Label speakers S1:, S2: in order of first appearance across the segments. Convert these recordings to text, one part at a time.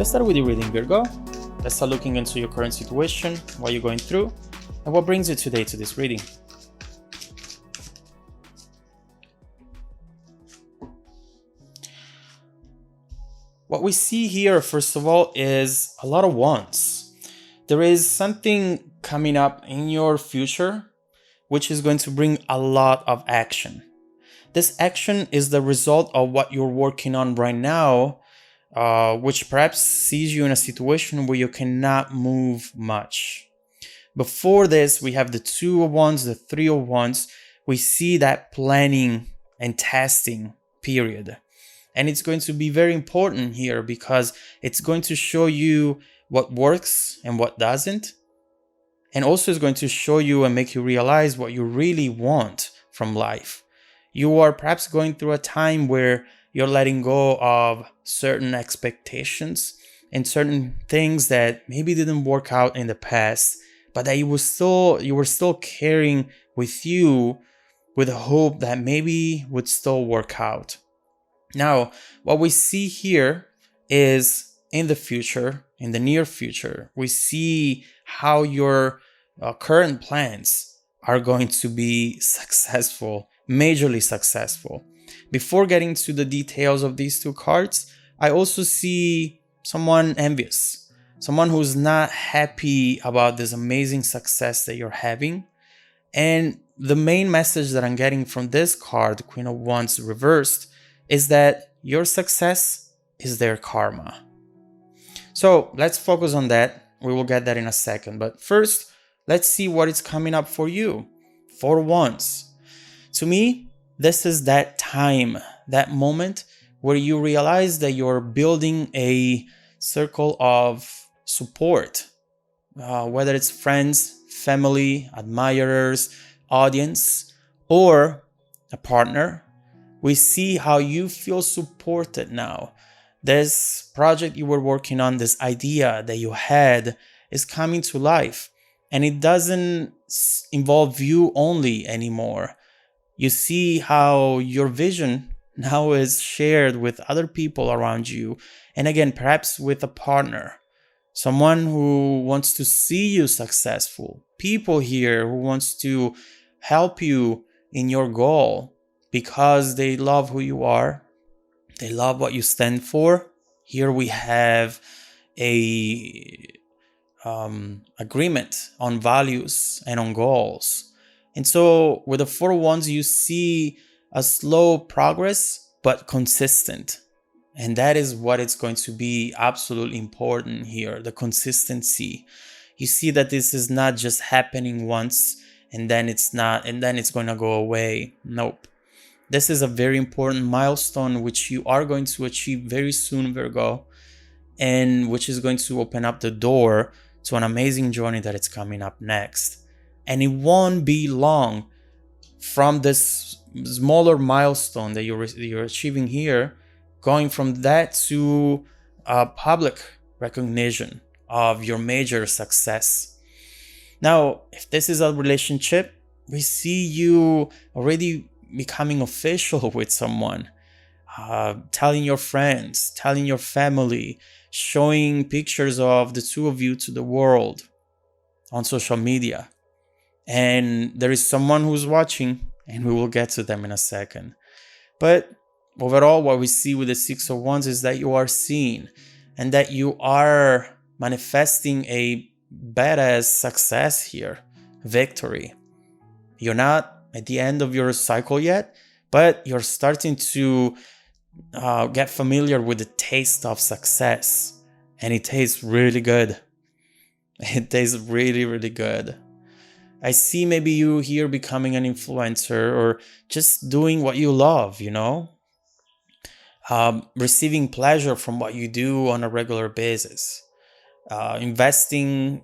S1: Let's start with your reading, Virgo. Let's start looking into your current situation, what you're going through, and what brings you today to this reading. What we see here, first of all, is a lot of wants. There is something coming up in your future which is going to bring a lot of action. This action is the result of what you're working on right now, which perhaps sees you in a situation where you cannot move much. Before this, we have the 2 of Wands, the 3 of Wands. We see that planning and testing period. And it's going to be very important here because it's going to show you what works and what doesn't. And also it's going to show you and make you realize what you really want from life. You are perhaps going through a time where you're letting go of certain expectations and certain things that maybe didn't work out in the past, but that you were still carrying with you with a hope that maybe would still work out. Now, what we see here is in the future, in the near future, we see how your current plans are going to be successful, majorly successful. Before getting to the details of these 2 cards, I also see someone envious, someone who's not happy about this amazing success that you're having. And the main message that I'm getting from this card, Queen of Wands reversed, is that your success is their karma. So let's focus on that. We will get that in a second. But first, let's see what is coming up for you. 4 of Wands. To me, this is that time, that moment where you realize that you're building a circle of support, whether it's friends, family, admirers, audience, or a partner. We see how you feel supported now. This project you were working on, this idea that you had, is coming to life. And it doesn't involve you only anymore. You see how your vision now is shared with other people around you. And again, perhaps with a partner, someone who wants to see you successful, people here who wants to help you in your goal because they love who you are. They love what you stand for. Here we have a agreement on values and on goals. And so with the 4 of Wands, you see a slow progress, but consistent. And that is what it's going to be absolutely important here, the consistency. You see that this is not just happening once and then it's going to go away. Nope. This is a very important milestone which you are going to achieve very soon, Virgo, and which is going to open up the door to an amazing journey that is coming up next. And it won't be long from this smaller milestone that you're achieving here, going from that to public recognition of your major success. Now, if this is a relationship, we see you already becoming official with someone, telling your friends, telling your family, showing pictures of the 2 of you to the world on social media. And there is someone who's watching, and we will get to them in a second. But overall, what we see with the 6 of Wands is that you are seen and that you are manifesting a badass success here, victory. You're not at the end of your cycle yet, but you're starting to get familiar with the taste of success. And it tastes really good. It tastes really, really good. I see maybe you here becoming an influencer or just doing what you love, receiving pleasure from what you do on a regular basis, investing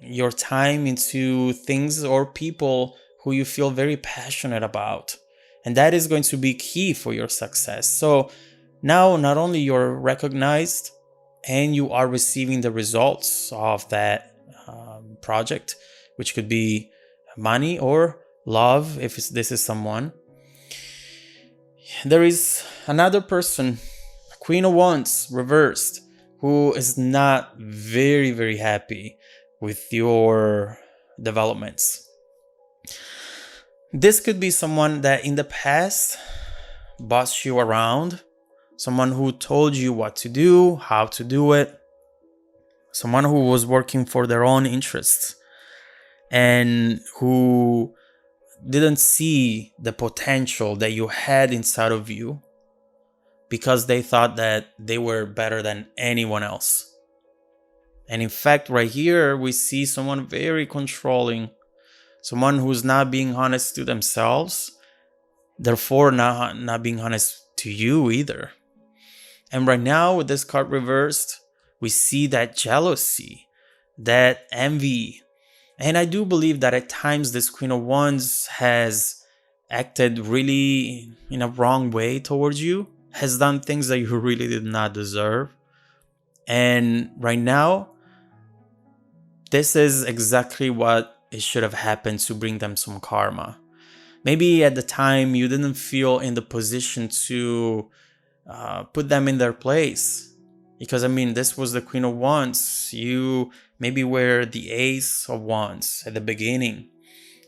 S1: your time into things or people who you feel very passionate about. And that is going to be key for your success. So now not only you're recognized and you are receiving the results of that project, which could be money or love if this is someone. There is another person, Queen of Wands reversed, who is not very, very happy with your developments. This could be someone that in the past bossed you around, someone who told you what to do, how to do it, someone who was working for their own interests and who didn't see the potential that you had inside of you because they thought that they were better than anyone else. And in fact, right here, we see someone very controlling, someone who's not being honest to themselves, therefore not being honest to you either. And right now, with this card reversed, we see that jealousy, that envy. And I do believe that at times this Queen of Wands has acted really in a wrong way towards you, has done things that you really did not deserve. And right now, this is exactly what it should have happened to bring them some karma. Maybe at the time you didn't feel in the position to put them in their place. Because I mean, this was the Queen of Wands. You maybe were the Ace of Wands at the beginning,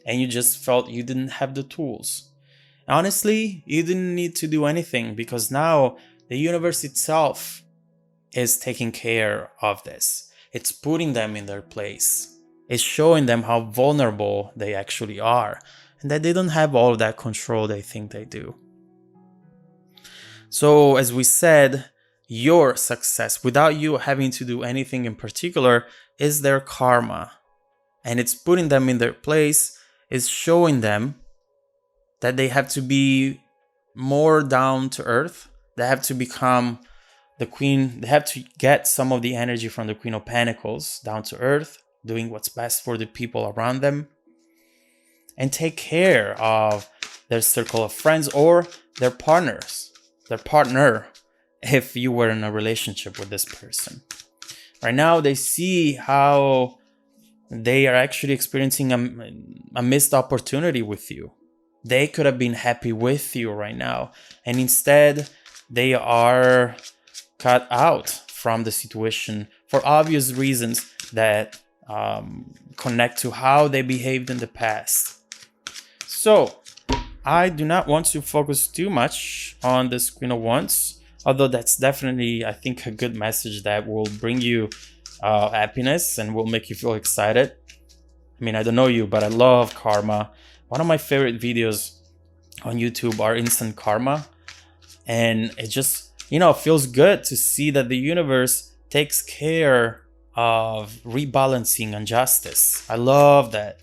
S1: and you just felt you didn't have the tools. Honestly, you didn't need to do anything because now the universe itself is taking care of this. It's putting them in their place. It's showing them how vulnerable they actually are and that they don't have all of that control they think they do. So as we said, your success, without you having to do anything in particular, is their karma. And it's putting them in their place, is showing them that they have to be more down to earth. They have to become the queen. They have to get some of the energy from the Queen of Pentacles down to earth, doing what's best for the people around them, and take care of their circle of friends or their partners, their partner, if you were in a relationship with this person. Right now, they see how they are actually experiencing a missed opportunity with you. They could have been happy with you right now, and instead they are cut out from the situation for obvious reasons that connect to how they behaved in the past. So I do not want to focus too much on this Queen of Wands, although that's definitely, I think, a good message that will bring you happiness and will make you feel excited. I mean, I don't know you, but I love karma. One of my favorite videos on YouTube are instant karma. And it just, feels good to see that the universe takes care of rebalancing injustice. I love that.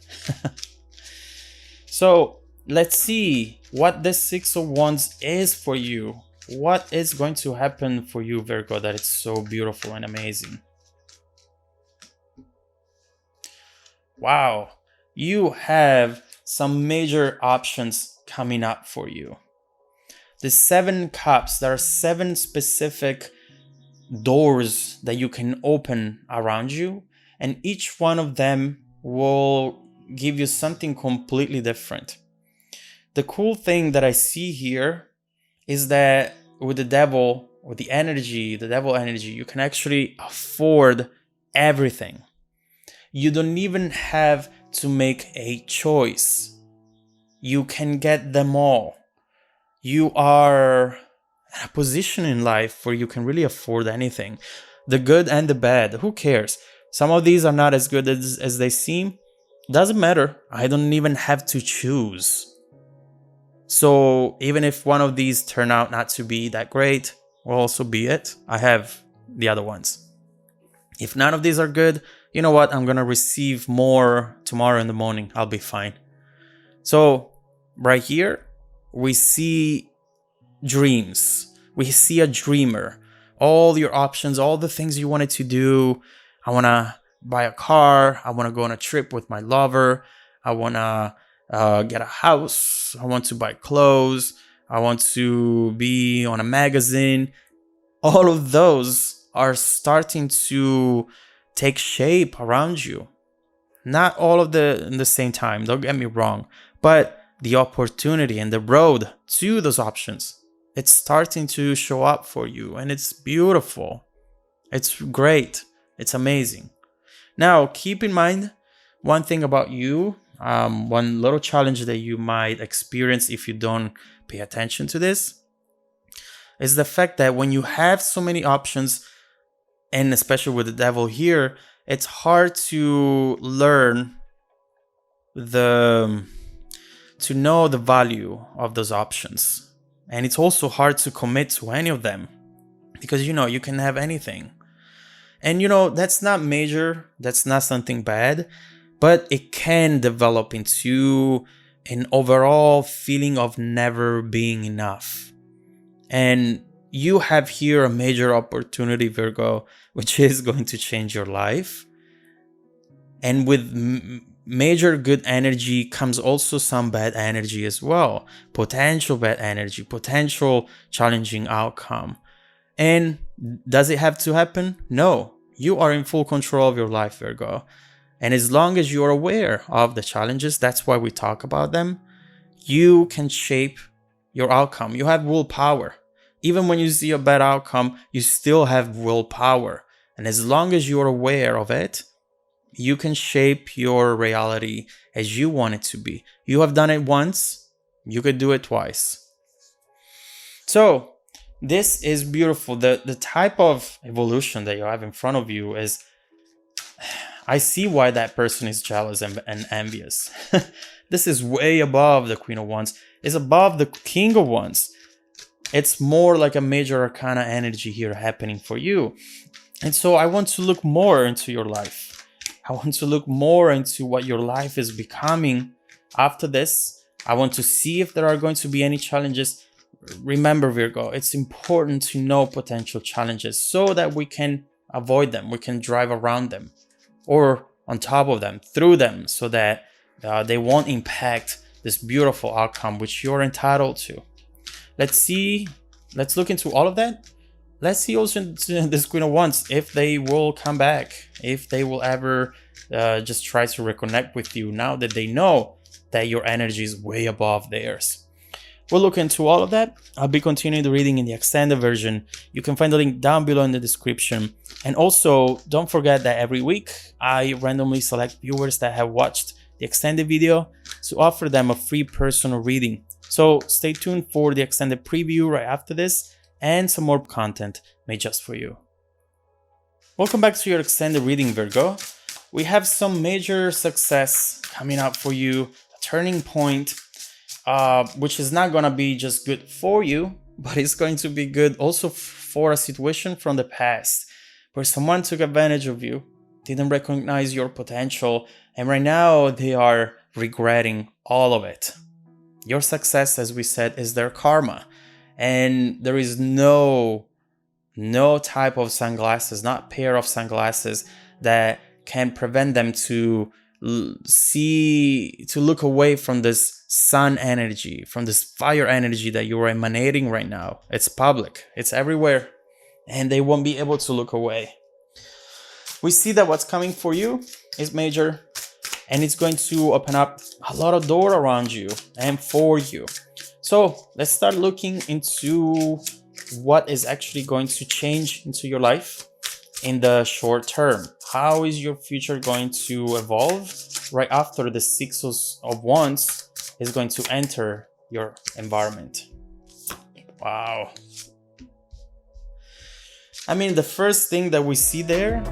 S1: So let's see what this Six of Wands is for you. What is going to happen for you, Virgo, that it's so beautiful and amazing? Wow, you have some major options coming up for you. The 7 cups, there are 7 specific doors that you can open around you, and each one of them will give you something completely different. The cool thing that I see here is that with the devil, with the devil energy, you can actually afford everything. You don't even have to make a choice. You can get them all. You are in a position in life where you can really afford anything. The good and the bad, who cares? Some of these are not as good as they seem. Doesn't matter. I don't even have to choose. So even if one of these turn out not to be that great, well, so be it. I have the other ones. If none of these are good, you know what? I'm going to receive more tomorrow in the morning. I'll be fine. So right here, we see dreams. We see a dreamer. All your options, all the things you wanted to do. I want to buy a car. I want to go on a trip with my lover. I want to get a house. I want to buy clothes. I want to be on a magazine. All of those are starting to take shape around you. Not all of the in the same time, don't get me wrong, but the opportunity and the road to those options, it's starting to show up for you, and it's beautiful. It's great. It's amazing. Now, keep in mind one thing about you, one little challenge that you might experience if you don't pay attention to this, is the fact that when you have so many options, and especially with the devil here, it's hard to learn to know the value of those options. And it's also hard to commit to any of them because, you can have anything. And, that's not major, that's not something bad, but it can develop into an overall feeling of never being enough. And you have here a major opportunity, Virgo, which is going to change your life. And with major good energy comes also some bad energy as well. Potential bad energy, potential challenging outcome. And does it have to happen? No. You are in full control of your life, Virgo. And as long as you are aware of the challenges, that's why we talk about them, you can shape your outcome. You have willpower. Even when you see a bad outcome, you still have willpower. And as long as you are aware of it, you can shape your reality as you want it to be. You have done it once, you could do it twice. So, this is beautiful. The type of evolution that you have in front of you is, I see why that person is jealous and envious. This is way above the Queen of Wands. It's above the King of Wands. It's more like a major arcana energy here happening for you. And so I want to look more into your life. I want to look more into what your life is becoming after this. I want to see if there are going to be any challenges. Remember, Virgo, it's important to know potential challenges so that we can avoid them. We can drive around them or on top of them, through them, so that they won't impact this beautiful outcome which you're entitled to. Let's look into all of that. Let's see also this Queen of Wands, if they will come back, if they will ever just try to reconnect with you now that they know that your energy is way above theirs. We'll look into all of that. I'll be continuing the reading in the extended version. You can find the link down below in the description. And also, don't forget that every week, I randomly select viewers that have watched the extended video to offer them a free personal reading. So stay tuned for the extended preview right after this and some more content made just for you. Welcome back to your extended reading, Virgo. We have some major success coming up for you, a turning point, which is not going to be just good for you, but it's going to be good also for a situation from the past where someone took advantage of you, didn't recognize your potential, and right now they are regretting all of it. Your success, as we said, is their karma, and there is no type of sunglasses, not pair of sunglasses that can prevent them to look away from this sun energy, from this fire energy that you are emanating right now. It's public, it's everywhere, and they won't be able to look away. We see that what's coming for you is major, and it's going to open up a lot of doors around you and for you. So let's start looking into what is actually going to change into your life in the short term. How is your future going to evolve right after the Six of Wands is going to enter your environment? Wow. I mean, the first thing that we see there